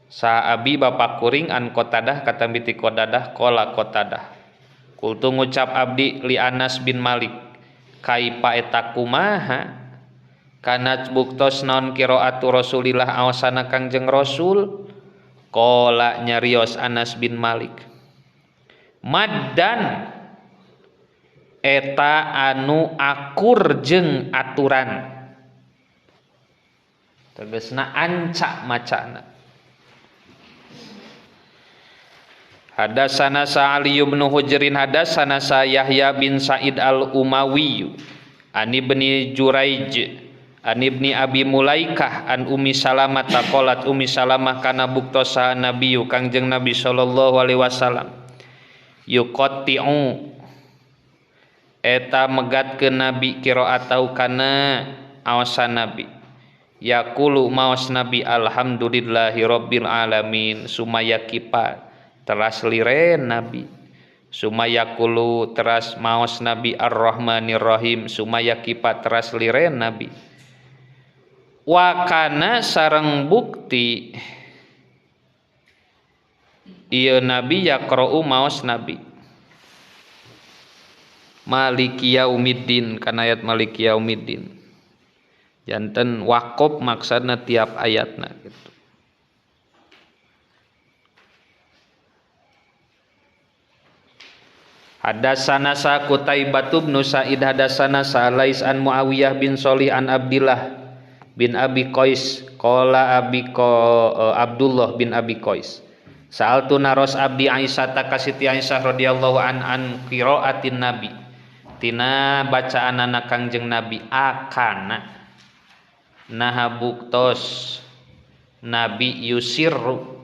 sa Abi bapak kuring an Qatadah kata biti Qatadah qala Qatadah kultu ngucap abdi li Anas bin Malik kaifa eta kumaha kana buktos naon qiraatu Rasulillah awasana Kangjeng Rasul qala nyarios Anas bin Malik maddan eta anu akur jeung aturan tegasna anca macana. Hadasana sa Ali bin Hujrin hadasana sa Yahya bin Sa'id al-Umawi an ibni Juraij an ibni Abi Mulaikah an Ummi Salamah taqalat Ummi Salamah kana buktosa Nabi Kangjeng Nabi sallallahu alaihi wasallam yuqatti'u eta megatkeun Nabi qiraatau kana awasan Nabi yaqulu maos Nabi alhamdulillahi rabbil alamin sumaya kipa teras liren Nabi sumaya qulu teras maos Nabi arrahmanir rahim sumaya kipa teras liren Nabi wa kana sareng bukti ieu Nabi yaqra'u maos Nabi Maliki Yaumiddin kana ayat Maliki Yaumiddin janten waqaf maksudna tiap ayatna gitu. Hadasana sa Qutaibah bin Sa'id hadasana sa Lais an Muawiyah bin Shalih an Abdillah bin Abi Qais qala Abdullah bin Abi Qais sa'altu naros abdi Aisyah takasiti Aisyah radhiyallahu an qiraatin Nabi tina bacaanana Kangjeng Nabi akana naha buktos Nabi yusirru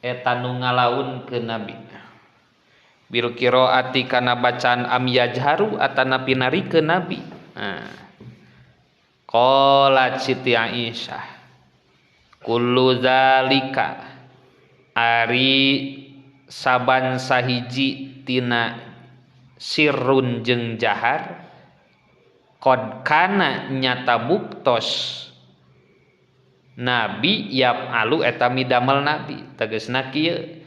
eta nu ngalaun ke Nabi bil qiraati kana bacaan am yajharu atana pinari ke Nabi. Qalat Siti Aisyah kullu zalika ari saban sahiji tina sirrun jeung jahar qad kana nyata buktos Nabi yaf'alu eta midamel Nabi tegasna kieu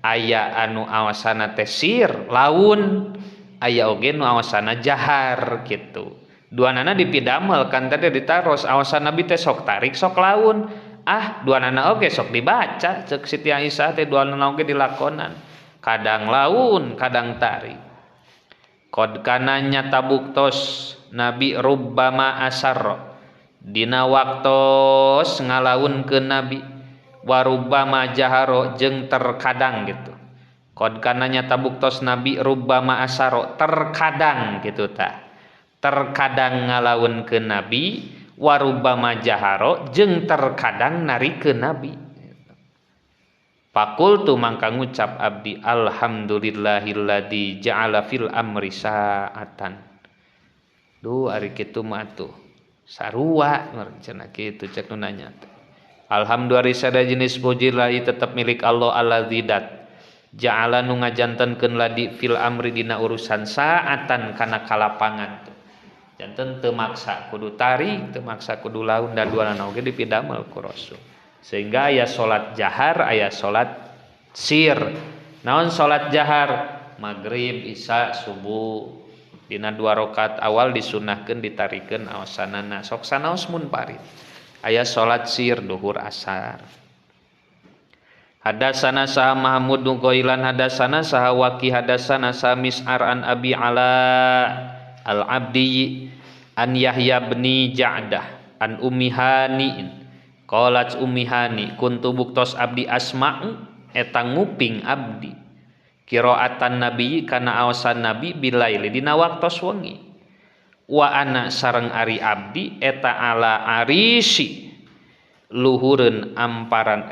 aya anu awasana teh sir laun aya oge nu awasana jahar kitu duanana dipidamel kan tadi ditaros awasan Nabi teh sok tarik sok laun duanana oge sok dibaca ceuk Siti Aisyah teh duanana oge dilakonan kadang laun kadang tarik qad kana nyata buktos Nabi rubbama asarra dina waktos ngalaun ke Nabi warubbama jaharo jeung terkadang gitu qad kana nyata buktos Nabi rubbama asaro terkadang gitu tah terkadang ngalaun ke Nabi warubbama jaharo jeung terkadang nari ke Nabi. Fakultu mangka ngucap abdi alhamdulillahilladzi ja'ala fil amri sa'atan. Duh ari kitu mah atuh sarua cenah kitu cek nu nanya. Alhamdulillah sada jenis puji lahi tetep milik Allah alladzidat ja'ala nu ngajantenkeun ladi fil amri dina urusan sa'atan kana kalapangan. Janten teu maksa kudu tarik, teu maksa kudu laun dan duanana oge dipidamel ku Rasul. Sehingga aya salat jahar aya salat sir. Naon salat jahar? Maghrib, isya, subuh. Dina 2 rakaat awal disunahkeun ditarikeun awasanana sok sanaos mun parit. Aya salat sir duhur asar. Hadasana saha Mahmud nu Ghailan hadasana saha Waqi hadasana saha Mis'ar an Abi Ala al-Abdi an Yahya bin Ja'dah an Ummi Hani'in qalat Ummi Hani kuntu buktos abdi asma'u eta nguping abdi qiraatan nabi kana aosan nabi bilaili dina waktos wengi wa ana sareng ari abdi eta ala arisi luhureun amparan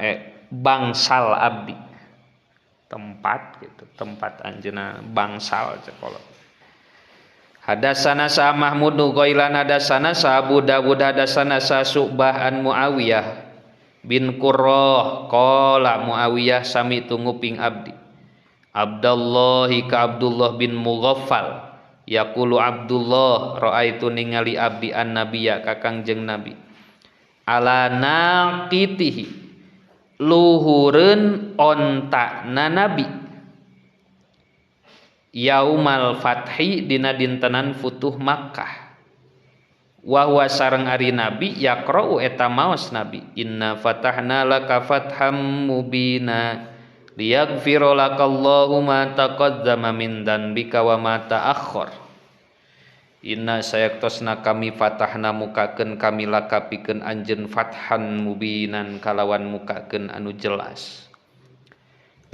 bangsal abdi tempat gitu tempat anjeunna bangsal cekolot. Hadasana sa Mahmud nu Ghailan hadasana sa Abu Dawud hadasana sa Syu'bah an Muawiyah bin Qurrah qala Muawiyah sami tunguping abdi Abdullah ka Abdullah bin Mughaffal yaqulu Abdullah raaitu ningali abdi an nabiyya ka Kangjeng Nabi ala naqitihi luhureun ontakna nabi yaumal fathi dina dintenan futuh Makkah wa huwa sareng ari nabi yaqra'u eta maos nabi inna fatahna laka fatham mubina liyaghfira lakallahu ma taqaddama min dzanbika wa ma ta'akhkhar. Inna sayaktosna kami fatahna mukakeun kami lakapikeun anjeun fathan mubinan kalawan mukakeun anu jelas.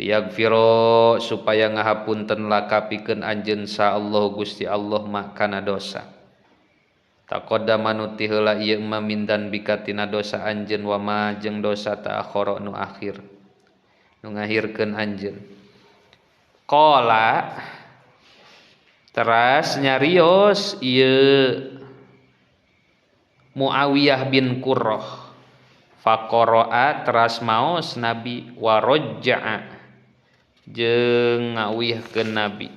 Liyaghfira supaya ngahapunten lakapikeun anjeun sa Allah Gusti Allah mak kana dosa. Taqaddama nu ti heula ieu ma min dzanbika tina dosa anjeun wa ma jeung dosa ta'akhkhara nu akhir. Nu ngahirkeun anjeun. Qala teras nyarios ieu Muawiyah bin Qurrah faqara'a teras maos nabi wa rajja'a jeung ngawihkeun nabi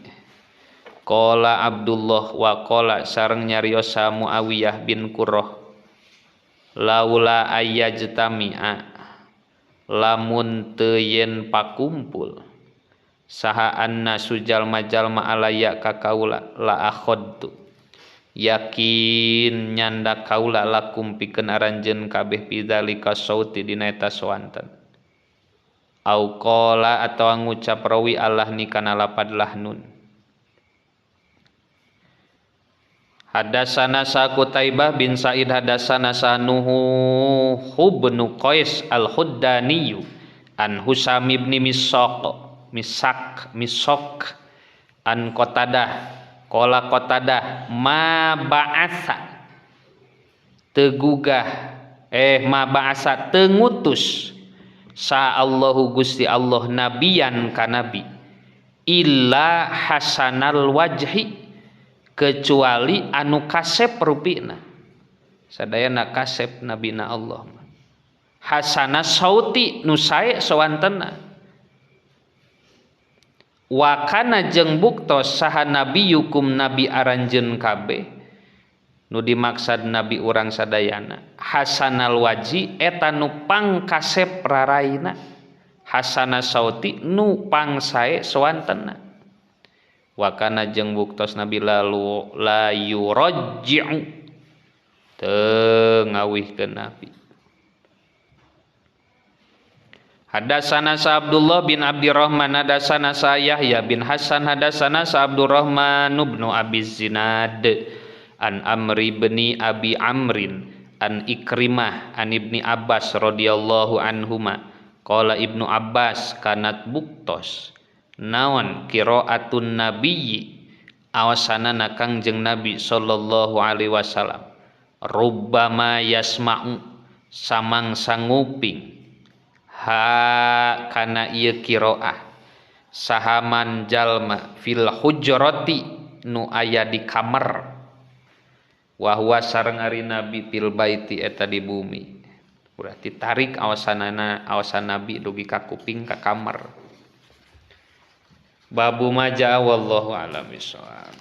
qala Abdullah wa qala sareng nyarios sa Muawiyah bin Qurrah laula ayyajtami'a lamun teu yen pakumpul saha anna sujal majalma alaya ka kaula la akhadtu yakin nyanda kaula lakum pikeun aranjeun kabeh pidzalika sauti dina eta sawanten au qala atawa ngucap rawi Allah ni kana lapad lahnun. Hadasana sa Qutaibah bin Sa'id hadasana sa Nuhu bin Qais al-Khuddani an Husam ibn Misok an Qatadah qala Qatadah ma ba'asa tegugah ma ba'asa tengutus sa Allahu Gusti Allah nabiyan ka nabi illa hasanal wajhi kecuali anu kasep rupina sadayana kasep nabina Allah hasana sauti nu sae sawantena wa kana jeung buktos saha nabiyukum nabi aranjeun kabeh nu dimaksad nabi urang sadayana hasanal waji eta nu pangkasep raraina hasana sauti nu pangsae sawantenna wa kana jeung buktos nabi lalu la yurajji'u teu ngawihkeun nabi. Hadasana sa Abdullah bin Abdirrahman hadasana sa Yahya bin Hasan hadasana sa Abdurrahman bin Abi Zinad an Amri bin Abi Amrin an Ikrimah an Ibni Abbas radhiyallahu anhuma qala Ibnu Abbas kanat buktos naon qiraatun nabiyyi awasanana Kangjeng Nabi sallallahu alaihi wasallam rubbama yasma'u samangsa nguping ha kana ieu qiraah sahaman jalma fil hujrati nu aya di kamar wa huwa sareng ari nabi fil baiti eta di bumi berarti tarik awasanana awasan nabi dugi ka kuping ka kamar babu maja wallahu a'lam bishawab.